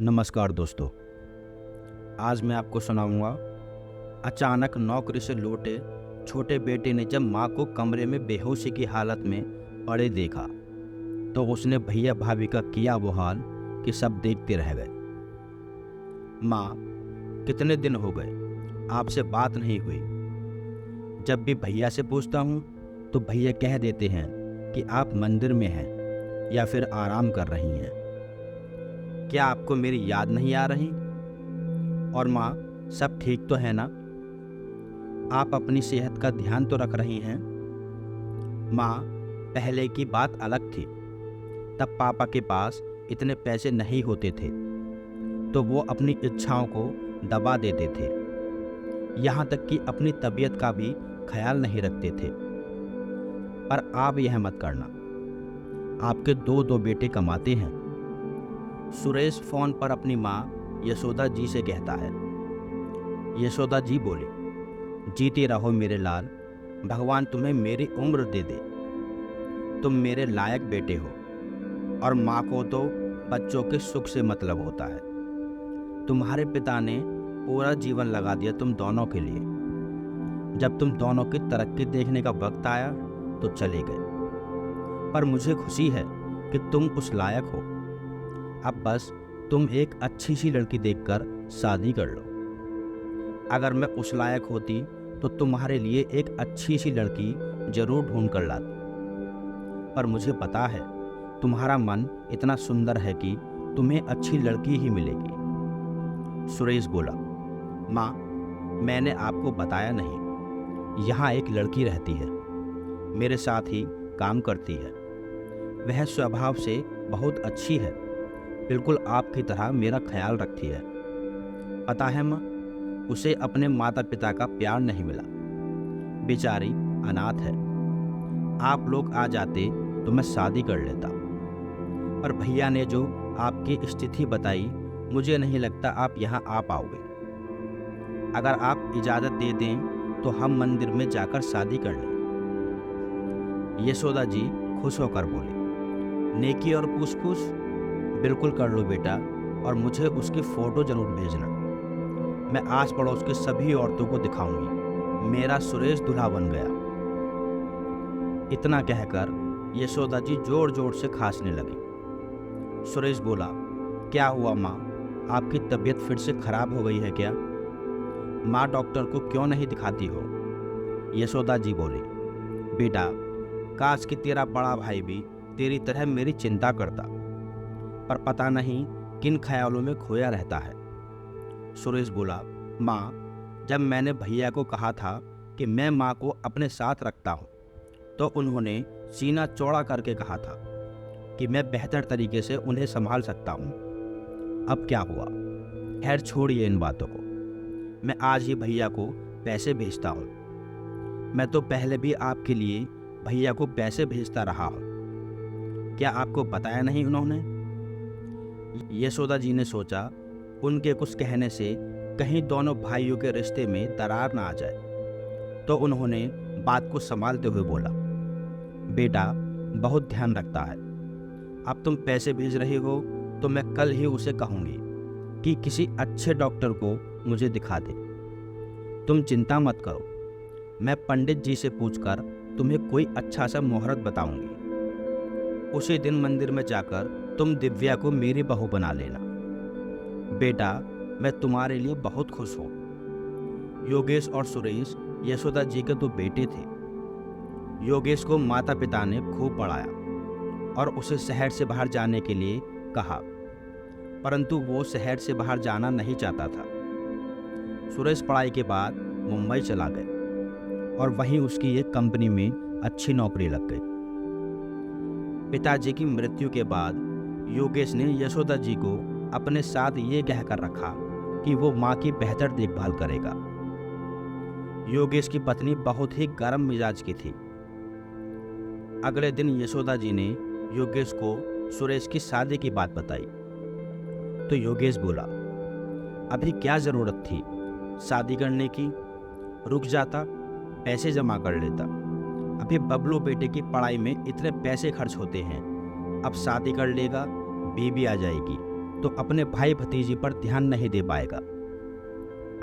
नमस्कार दोस्तों। आज मैं आपको सुनाऊंगा। अचानक नौकरी से लौटे छोटे बेटे ने जब माँ को कमरे में बेहोशी की हालत में पड़े देखा तो उसने भैया भाभी का किया वो हाल कि सब देखते रह गए। माँ, कितने दिन हो गए आपसे बात नहीं हुई। जब भी भैया से पूछता हूँ तो भैया कह देते हैं कि आप मंदिर में हैं या फिर आराम कर रही हैं। क्या आपको मेरी याद नहीं आ रही? और माँ, सब ठीक तो है ना? आप अपनी सेहत का ध्यान तो रख रही हैं? माँ, पहले की बात अलग थी। तब पापा के पास इतने पैसे नहीं होते थे तो वो अपनी इच्छाओं को दबा देते थे। यहाँ तक कि अपनी तबीयत का भी ख्याल नहीं रखते थे। पर आप यह मत करना। आपके दो दो बेटे कमाते हैं। सुरेश फोन पर अपनी माँ यशोदा जी से कहता है। यशोदा जी बोली, जीते रहो मेरे लाल, भगवान तुम्हें मेरी उम्र दे दे। तुम मेरे लायक बेटे हो और माँ को तो बच्चों के सुख से मतलब होता है। तुम्हारे पिता ने पूरा जीवन लगा दिया तुम दोनों के लिए। जब तुम दोनों की तरक्की देखने का वक्त आया तो चले गए। पर मुझे खुशी है कि तुम उस लायक हो। अब बस तुम एक अच्छी सी लड़की देखकर शादी कर लो। अगर मैं उस लायक होती तो तुम्हारे लिए एक अच्छी सी लड़की जरूर ढूंढ कर लाती। पर मुझे पता है तुम्हारा मन इतना सुंदर है कि तुम्हें अच्छी लड़की ही मिलेगी। सुरेश बोला, माँ, मैंने आपको बताया नहीं, यहाँ एक लड़की रहती है, मेरे साथ ही काम करती है। वह स्वभाव से बहुत अच्छी है, बिल्कुल आपकी तरह मेरा ख्याल रखती है। पता है माँ, उसे अपने माता पिता का प्यार नहीं मिला, बेचारी अनाथ है। आप लोग आ जाते तो मैं शादी कर लेता, पर भैया ने जो आपकी स्थिति बताई, मुझे नहीं लगता आप यहाँ आ पाओगे। अगर आप इजाज़त दे दें तो हम मंदिर में जाकर शादी कर लें। यशोदा जी खुश होकर बोले, नेकी और पूछ पूछ, बिल्कुल कर लो बेटा, और मुझे उसकी फ़ोटो ज़रूर भेजना। मैं आस पड़ोस के सभी औरतों को दिखाऊंगी मेरा सुरेश दूल्हा बन गया। इतना कहकर यशोदा जी जोर जोर से खांसने लगी। सुरेश बोला, क्या हुआ माँ, आपकी तबीयत फिर से खराब हो गई है क्या? माँ, डॉक्टर को क्यों नहीं दिखाती हो? यशोदा जी बोली, बेटा, काश कि तेरा बड़ा भाई भी तेरी तरह मेरी चिंता करता, पर पता नहीं किन ख्यालों में खोया रहता है। सुरेश बोला, माँ, जब मैंने भैया को कहा था कि मैं माँ को अपने साथ रखता हूँ तो उन्होंने सीना चौड़ा करके कहा था कि मैं बेहतर तरीके से उन्हें संभाल सकता हूँ। अब क्या हुआ? खैर छोड़िए इन बातों को। मैं आज ही भैया को पैसे भेजता हूँ। मैं तो पहले भी आपके लिए भैया को पैसे भेजता रहा हूँ। क्या आपको बताया नहीं उन्होंने? यशोदा जी ने सोचा उनके कुछ कहने से कहीं दोनों भाइयों के रिश्ते में दरार ना आ जाए, तो उन्होंने बात को संभालते हुए बोला, बेटा, बहुत ध्यान रखता है। अब तुम पैसे भेज रही हो तो मैं कल ही उसे कहूँगी कि किसी अच्छे डॉक्टर को मुझे दिखा दे। तुम चिंता मत करो, मैं पंडित जी से पूछकर तुम्हें कोई अच्छा सा मुहूर्त बताऊंगी। उसी दिन मंदिर में जाकर तुम दिव्या को मेरी बहू बना लेना। बेटा, मैं तुम्हारे लिए बहुत खुश हूँ। योगेश और सुरेश यशोदा जी के दो बेटे थे। योगेश को माता पिता ने खूब पढ़ाया और उसे शहर से बाहर जाने के लिए कहा, परंतु वो शहर से बाहर जाना नहीं चाहता था। सुरेश पढ़ाई के बाद मुंबई चला गया और वहीं उसकी एक कंपनी में अच्छी नौकरी लग गई। पिताजी की मृत्यु के बाद योगेश ने यशोदा जी को अपने साथ ये कहकर रखा कि वो माँ की बेहतर देखभाल करेगा। योगेश की पत्नी बहुत ही गर्म मिजाज की थी। अगले दिन यशोदा जी ने योगेश को सुरेश की शादी की बात बताई तो योगेश बोला, अभी क्या जरूरत थी शादी करने की? रुक जाता, पैसे जमा कर लेता। अभी बबलू बेटे की पढ़ाई में इतने पैसे खर्च होते हैं, अब शादी कर लेगा, बीवी आ जाएगी, तो अपने भाई भतीजी पर ध्यान नहीं दे पाएगा।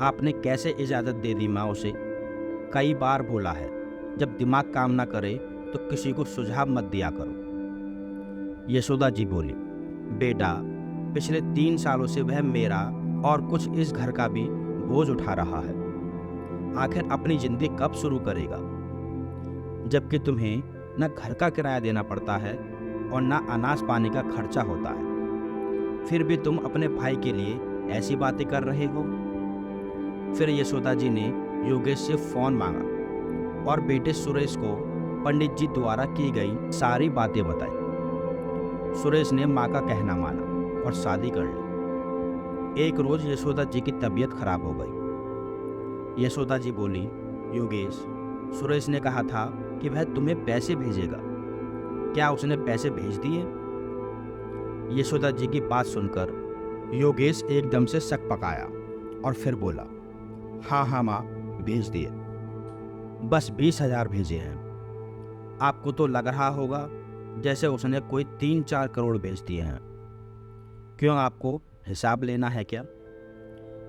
आपने कैसे इजाज़त दे दी माँ उसे? कई बार बोला है, जब दिमाग काम ना करे तो किसी को सुझाव मत दिया करो। यशोदा जी बोली, बेटा, पिछले 3 सालों से वह मेरा और कुछ इस घर का भी बोझ उठा रहा है। आखिर अपनी जिंदगी कब शुरू करेगा? जबकि तुम्हें न घर का किराया देना पड़ता है और न अनाज पानी का खर्चा होता है, फिर भी तुम अपने भाई के लिए ऐसी बातें कर रहे हो। फिर यशोदा जी ने योगेश से फोन मांगा और बेटे सुरेश को पंडित जी द्वारा की गई सारी बातें बताई। सुरेश ने माँ का कहना माना और शादी कर ली। एक रोज यशोदा जी की तबीयत खराब हो गई। यशोदा जी बोली, योगेश, सुरेश ने कहा था कि वह तुम्हें पैसे भेजेगा, क्या उसने पैसे भेज दिए? यशोदा जी की बात सुनकर योगेश एकदम से सक पकाया और फिर बोला, हाँ माँ, भेज दिए, बस 20,000 भेजे हैं। आपको तो लग रहा होगा जैसे उसने कोई 3-4 करोड़ भेज दिए हैं। क्यों, आपको हिसाब लेना है क्या?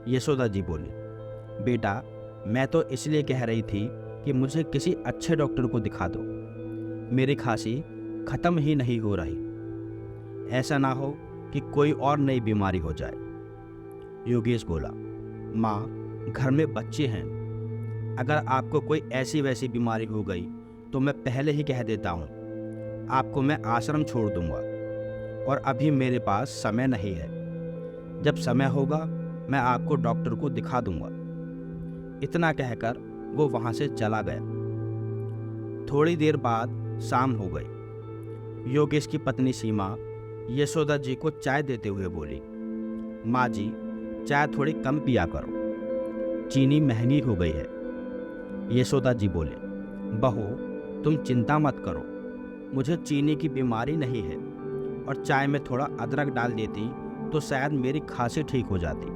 यशोदा जी बोली, बेटा, मैं तो इसलिए कह रही थी कि मुझे किसी अच्छे डॉक्टर को दिखा दो। मेरी खांसी खत्म ही नहीं हो रही, ऐसा ना हो कि कोई और नई बीमारी हो जाए। योगेश बोला, माँ, घर में बच्चे हैं, अगर आपको कोई ऐसी वैसी बीमारी हो गई तो मैं पहले ही कह देता हूँ, आपको मैं आश्रम छोड़ दूंगा, और अभी मेरे पास समय नहीं है। जब समय होगा मैं आपको डॉक्टर को दिखा दूंगा। इतना कहकर वो वहां से चला गया। थोड़ी देर बाद शाम हो गई। योगेश की पत्नी सीमा यशोदा जी को चाय देते हुए बोली, माँ जी, चाय थोड़ी कम पिया करो, चीनी महंगी हो गई है। यशोदा जी बोले, बहू, तुम चिंता मत करो, मुझे चीनी की बीमारी नहीं है, और चाय में थोड़ा अदरक डाल देती तो शायद मेरी खांसी ठीक हो जाती।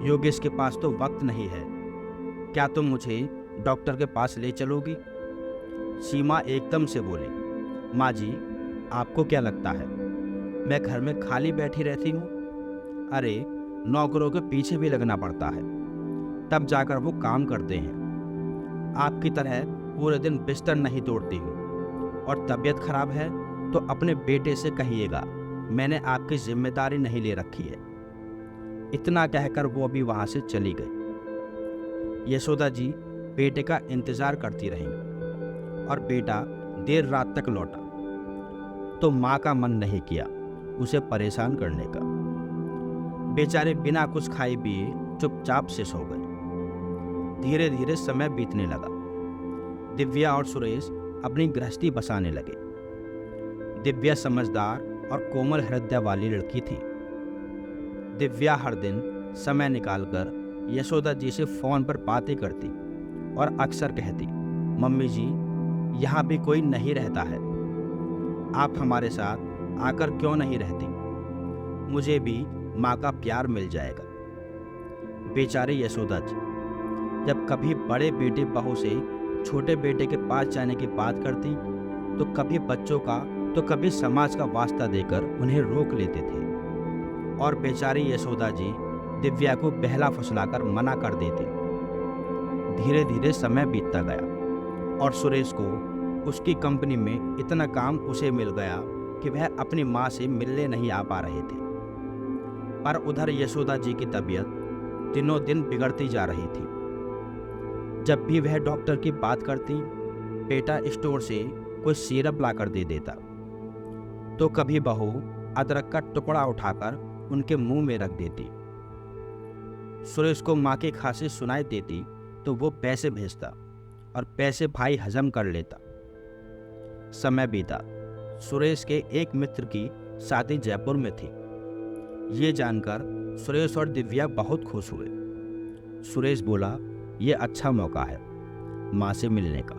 योगेश के पास तो वक्त नहीं है, क्या तुम मुझे डॉक्टर के पास ले चलोगी? सीमा एकदम से बोली, माँ जी, आपको क्या लगता है मैं घर में खाली बैठी रहती हूँ? अरे, नौकरों के पीछे भी लगना पड़ता है, तब जाकर वो काम करते हैं। आपकी तरह पूरे दिन बिस्तर नहीं तोड़ती हूँ, और तबीयत खराब है तो अपने बेटे से कहिएगा मैंने आपकी जिम्मेदारी नहीं ले रखी है। इतना कहकर वो अभी वहां से चली गई। यशोदा जी बेटे का इंतजार करती रही, और बेटा देर रात तक लौटा तो माँ का मन नहीं किया उसे परेशान करने का। बेचारे बिना कुछ खाए पिए चुपचाप से सो गए। धीरे धीरे समय बीतने लगा। दिव्या और सुरेश अपनी गृहस्थी बसाने लगे। दिव्या समझदार और कोमल हृदय वाली लड़की थी। दिव्या हर दिन समय निकालकर यशोदा जी से फोन पर बातें करती और अक्सर कहती, मम्मी जी, यहाँ भी कोई नहीं रहता है, आप हमारे साथ आकर क्यों नहीं रहती? मुझे भी माँ का प्यार मिल जाएगा। बेचारी यशोदा जी जब कभी बड़े बेटे बहू से छोटे बेटे के पास जाने की बात करती तो कभी बच्चों का तो कभी समाज का वास्ता देकर उन्हें रोक लेते थे, और बेचारी यशोदा जी दिव्या को बहला फुसलाकर मना कर देती। धीरे धीरे समय बीतता गया और सुरेश को उसकी कंपनी में इतना काम उसे मिल गया कि वह अपनी माँ से मिलने नहीं आ पा रहे थे। पर उधर यशोदा जी की तबीयत दिनों दिन बिगड़ती जा रही थी। जब भी वह डॉक्टर की बात करती, बेटा स्टोर से कोई सिरप लाकर दे देता, तो कभी बहू अदरक का टुकड़ा उठाकर उनके मुंह में रख देती। सुरेश को माँ की खांसी सुनाई देती तो वो पैसे भेजता और पैसे भाई हजम कर लेता। समय बीता। सुरेश के एक मित्र की शादी जयपुर में थी। ये जानकर सुरेश और दिव्या बहुत खुश हुए। सुरेश बोला, ये अच्छा मौका है माँ से मिलने का।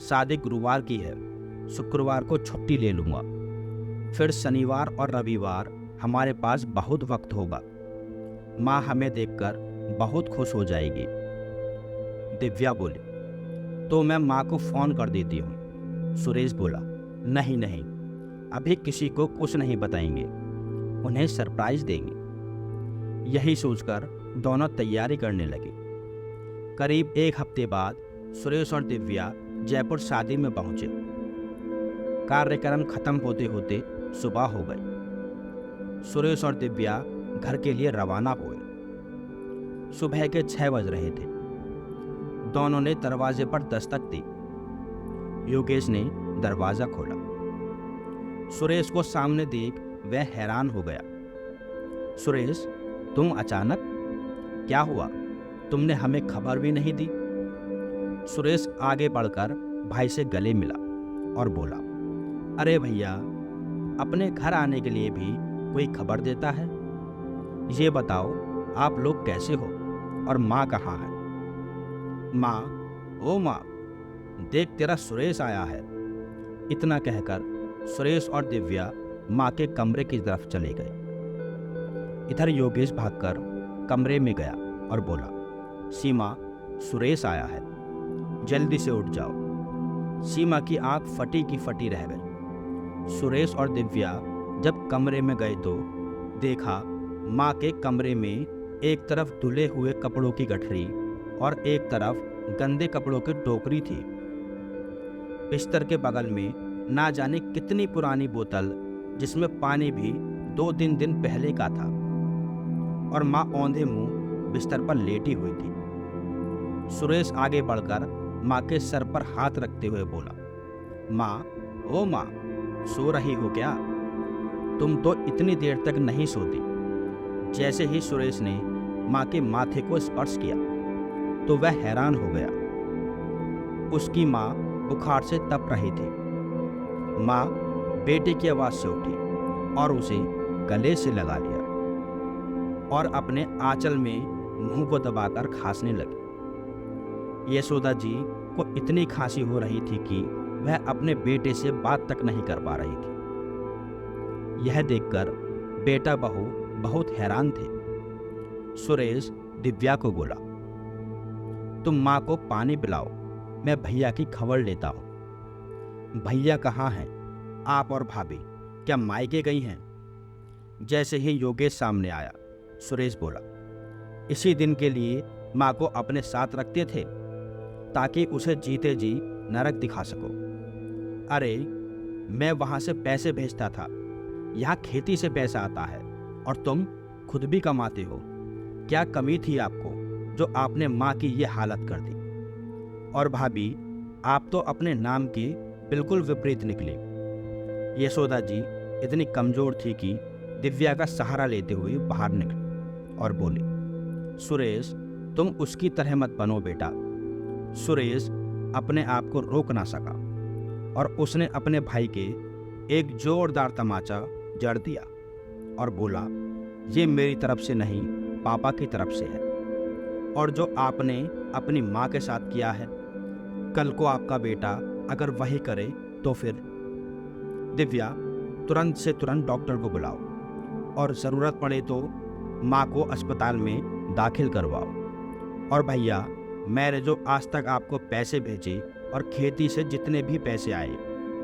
शादी गुरुवार की है, शुक्रवार को छुट्टी ले लूँगा, फिर शनिवार और रविवार हमारे पास बहुत वक्त होगा। माँ हमें देखकर बहुत खुश हो जाएगी। दिव्या बोली, तो मैं माँ को फ़ोन कर देती हूँ। सुरेश बोला, नहीं नहीं, अभी किसी को कुछ नहीं बताएंगे, उन्हें सरप्राइज देंगे। यही सोचकर दोनों तैयारी करने लगे। करीब 1 हफ्ते बाद सुरेश और दिव्या जयपुर शादी में पहुंचे। कार्यक्रम खत्म होते होते सुबह हो गई। सुरेश और दिव्या घर के लिए रवाना हुए। सुबह के 6 बज रहे थे। दोनों ने दरवाजे पर दस्तक दी। योगेश ने दरवाजा खोला। सुरेश को सामने देख वह हैरान हो गया। सुरेश, तुम अचानक? क्या हुआ? तुमने हमें खबर भी नहीं दी। सुरेश आगे बढ़कर भाई से गले मिला और बोला, अरे भैया, अपने घर आने के लिए भी कोई खबर देता है? ये बताओ, आप लोग कैसे हो और माँ कहाँ है? माँ, ओ माँ, देख तेरा सुरेश आया है। इतना कहकर सुरेश और दिव्या माँ के कमरे की तरफ चले गए। इधर योगेश भागकर कमरे में गया और बोला, सीमा, सुरेश आया है, जल्दी से उठ जाओ। सीमा की आंख फटी की फटी रह गई। सुरेश और दिव्या जब कमरे में गए तो देखा माँ के कमरे में एक तरफ धुले हुए कपड़ों की गठरी और एक तरफ गंदे कपड़ों की टोकरी थी। बिस्तर के बगल में ना जाने कितनी पुरानी बोतल, जिसमें पानी भी 2-3 दिन पहले का था, और माँ औंधे मुंह बिस्तर पर लेटी हुई थी। सुरेश आगे बढ़कर माँ के सर पर हाथ रखते हुए बोला, माँ, ओ माँ, सो रही हो क्या? तुम तो इतनी देर तक नहीं सोती। जैसे ही सुरेश ने माँ के माथे को स्पर्श किया तो वह हैरान हो गया। उसकी माँ बुखार से तप रही थी। माँ बेटे की आवाज से उठी और उसे गले से लगा लिया और अपने आंचल में मुंह को दबाकर खांसने लगी। यशोदा जी को इतनी खांसी हो रही थी कि वह अपने बेटे से बात तक नहीं कर पा रही थी। यह देखकर बेटा बहू बहुत हैरान थे। सुरेश दिव्या को बोला, तुम माँ को पानी पिलाओ, मैं भैया की खबर लेता हूँ। भैया कहाँ हैं? आप और भाभी क्या मायके गई हैं? जैसे ही योगेश सामने आया, सुरेश बोला, इसी दिन के लिए माँ को अपने साथ रखते थे ताकि उसे जीते जी नरक दिखा सको। अरे, मैं वहाँ से पैसे भेजता था, यहाँ खेती से पैसा आता है और तुम खुद भी कमाते हो। क्या कमी थी आपको जो आपने माँ की ये हालत कर दी? और भाभी, आप तो अपने नाम की बिल्कुल विपरीत निकली। यशोदा जी इतनी कमजोर थी कि दिव्या का सहारा लेते हुए बाहर निकली और बोली, सुरेश, तुम उसकी तरह मत बनो बेटा। सुरेश अपने आप को रोक ना सका और उसने अपने भाई के एक जोरदार तमाचा जड़ दिया और बोला, ये मेरी तरफ से नहीं, पापा की तरफ से है, और जो आपने अपनी माँ के साथ किया है, कल को आपका बेटा अगर वही करे तो फिर? दिव्या, तुरंत से तुरंत डॉक्टर को बुलाओ और ज़रूरत पड़े तो माँ को अस्पताल में दाखिल करवाओ। और भैया, मैंने जो आज तक आपको पैसे भेजे और खेती से जितने भी पैसे आए,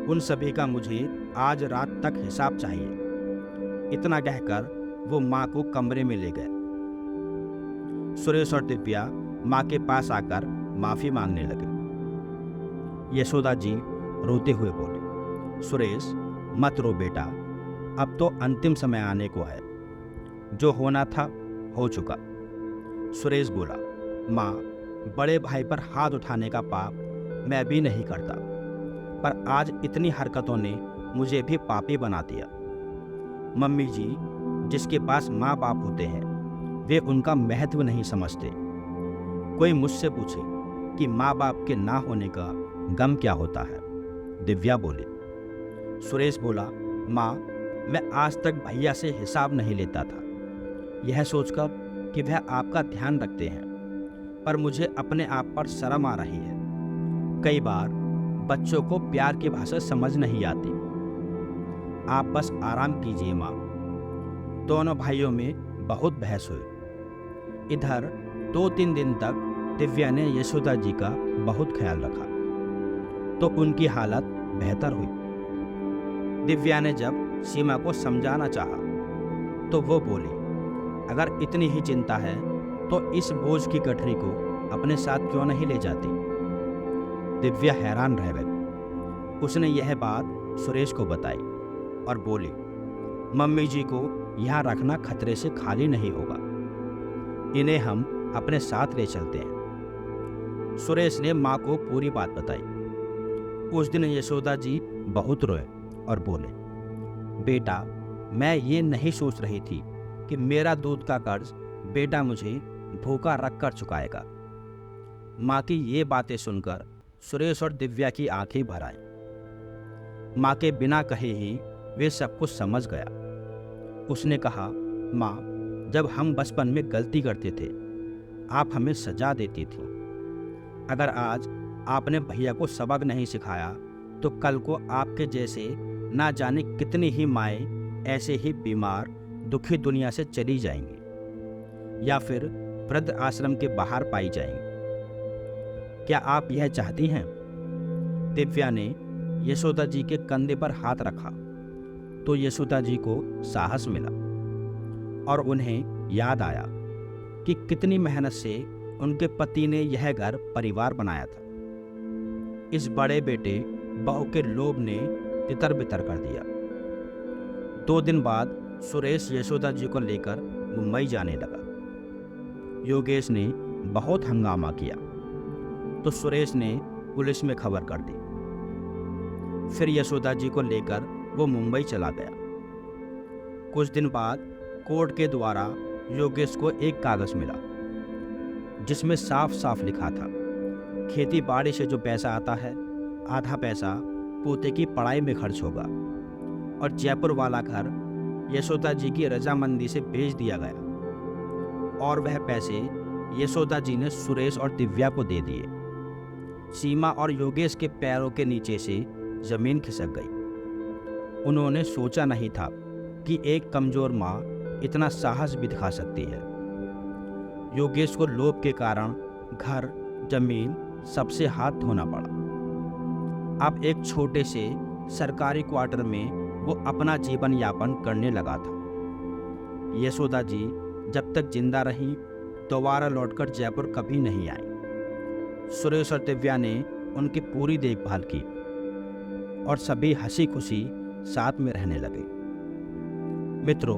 उन सभी का मुझे आज रात तक हिसाब चाहिए। इतना कहकर वो माँ को कमरे में ले गए। सुरेश और दिव्या माँ के पास आकर माफ़ी मांगने लगे। यशोदा जी रोते हुए बोले, सुरेश, मत रो बेटा, अब तो अंतिम समय आने को है। जो होना था हो चुका। सुरेश बोला, माँ, बड़े भाई पर हाथ उठाने का पाप मैं भी नहीं करता, पर आज इतनी हरकतों ने मुझे भी पापी बना दिया। मम्मी जी, जिसके पास माँ बाप होते हैं वे उनका महत्व नहीं समझते। कोई मुझसे पूछे कि माँ बाप के ना होने का गम क्या होता है? दिव्या बोली। सुरेश बोला, माँ, मैं आज तक भैया से हिसाब नहीं लेता था, यह सोचकर कि वह आपका ध्यान रखते हैं, पर मुझे अपने आप पर शर्म आ रही है। कई बार बच्चों को प्यार की भाषा समझ नहीं आती। आप बस आराम कीजिए माँ। दोनों भाइयों में बहुत बहस हुई। इधर 2-3 दिन तक दिव्या ने यशोदा जी का बहुत ख्याल रखा तो उनकी हालत बेहतर हुई। दिव्या ने जब सीमा को समझाना चाहा तो वो बोली, अगर इतनी ही चिंता है तो इस बोझ की गठरी को अपने साथ क्यों नहीं ले जाती। दिव्या हैरान रह गई। उसने यह बात सुरेश को बताई और बोली, मम्मी जी को यहाँ रखना खतरे से खाली नहीं होगा, इन्हें हम अपने साथ ले चलते हैं। सुरेश ने माँ को पूरी बात बताई। उस दिन यशोदा जी बहुत रोए और बोले, बेटा, मैं ये नहीं सोच रही थी कि मेरा दूध का कर्ज बेटा मुझे भूखा रख कर चुकाएगा। माँ की ये बातें सुनकर सुरेश और दिव्या की आंखें भर आईं। माँ के बिना कहे ही वे सब कुछ समझ गया। उसने कहा, माँ, जब हम बचपन में गलती करते थे आप हमें सजा देती थी। अगर आज आपने भैया को सबक नहीं सिखाया तो कल को आपके जैसे ना जाने कितनी ही माएँ ऐसे ही बीमार दुखी दुनिया से चली जाएंगी या फिर वृद्ध आश्रम के बाहर पाई जाएंगी। क्या आप यह चाहती हैं? दिव्या ने यशोदा जी के कंधे पर हाथ रखा तो यशोदा जी को साहस मिला और उन्हें याद आया कि कितनी मेहनत से उनके पति ने यह घर परिवार बनाया था। इस बड़े बेटे बहू के लोभ ने तितर बितर कर दिया। 2 दिन बाद सुरेश यशोदा जी को लेकर मुंबई जाने लगा। योगेश ने बहुत हंगामा किया तो सुरेश ने पुलिस में खबर कर दी। फिर यशोदा जी को लेकर वो मुंबई चला गया। कुछ दिन बाद कोर्ट के द्वारा योगेश को एक कागज मिला जिसमें साफ साफ लिखा था, खेती बाड़ी से जो पैसा आता है आधा पैसा पोते की पढ़ाई में खर्च होगा और जयपुर वाला घर यशोदा जी की रजामंदी से बेच दिया गया और वह पैसे यशोदा जी ने सुरेश और दिव्या को दे दिए। सीमा और योगेश के पैरों के नीचे से जमीन खिसक गई। उन्होंने सोचा नहीं था कि एक कमजोर माँ इतना साहस भी दिखा सकती है। योगेश को लोभ के कारण घर, जमीन सबसे हाथ धोना पड़ा। अब एक छोटे से सरकारी क्वार्टर में वो अपना जीवन यापन करने लगा था। यशोदा जी जब तक जिंदा रहीं दोबारा लौटकर जयपुर कभी नहीं आई। सुरेश और दिव्या ने उनकी पूरी देखभाल की और सभी हंसी खुशी साथ में रहने लगे। मित्रों,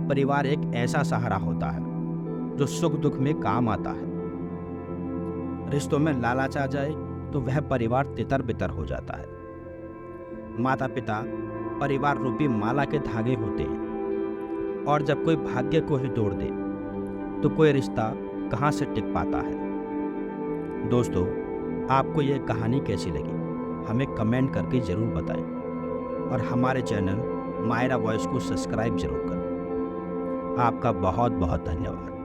परिवार एक ऐसा सहारा होता है जो सुख दुख में काम आता है। रिश्तों में लालच आ जाए तो वह परिवार तितर बितर हो जाता है। माता पिता परिवार रूपी माला के धागे होते हैं और जब कोई भाग्य को ही तोड़ दे तो कोई रिश्ता कहाँ से टिक पाता है। दोस्तों, आपको यह कहानी कैसी लगी हमें कमेंट करके ज़रूर बताएं और हमारे चैनल मायरा वॉइस को सब्सक्राइब जरूर करें। आपका बहुत बहुत धन्यवाद।